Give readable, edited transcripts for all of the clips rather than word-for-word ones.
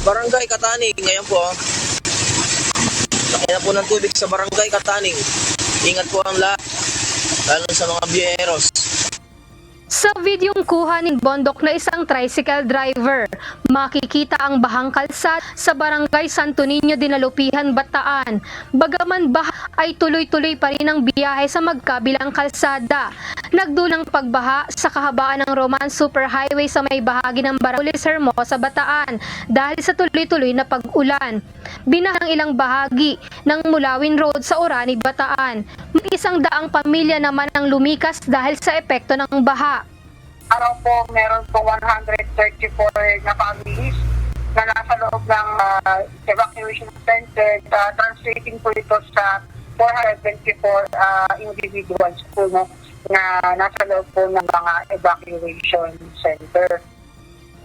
Barangay Kataning, ngayon po. Laki na po ng tubig sa Barangay Kataning. Ingat po ang lahat, lalo sa mga biyeros. Sa videong kuha ni bondok na isang tricycle driver, makikita ang bahang kalsada sa Barangay Santo Niño, Dinalupihan, Bataan. Bagaman baha ay tuloy-tuloy pa rin ang biyahe sa magkabilang kalsada. Nagdulang pagbaha sa kahabaan ng Roman Superhighway sa may bahagi ng Barangay Hermosa, Bataan dahil sa tuloy-tuloy na pag-ulan. Binahang ilang bahagi ng Mulawin Road sa Orani, Bataan. Mag-100 pamilya naman ang lumikas dahil sa epekto ng baha. Araw po, meron po 134 na families na nasa loob ng evacuation center. Translating po ito sa 424 individuals po na nasa loob po ng mga evacuation center.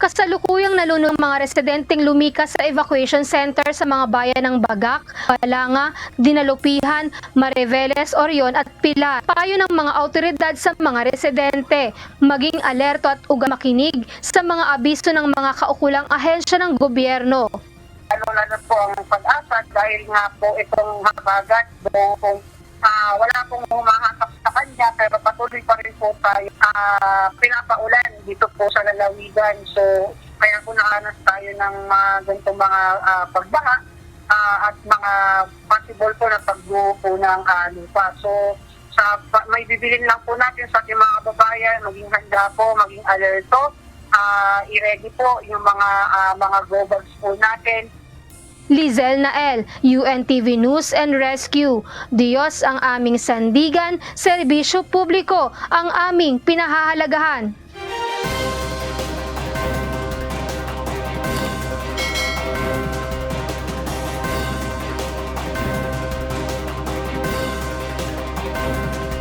Kasalukuyang nalunong mga residenteng lumikas sa evacuation center sa mga bayan ng Bagak, Balanga, Dinalupihan, Mariveles, Orion at Pilar. Payo ng mga awtoridad sa mga residente, maging alerto at makinig sa mga abiso ng mga kaukulang ahensya ng gobyerno. Lalo po ang pag-asa dahil nga po itong habagat, wala pong humahatak sa kanya pero patuloy pa rin po tayo pinapaulan dito po sa lalawigan. So kaya po nakanas tayo ng ganitong mga pagbaha at mga possible po na pagbuo po ng lupa. So may bibilin lang po natin sa ating mga babayan, maging handa po, maging alerto, i-ready po yung mga go bags po natin. Lizel Nael, UNTV News and Rescue. Diyos ang aming sandigan, serbisyo publiko ang aming pinahahalagahan.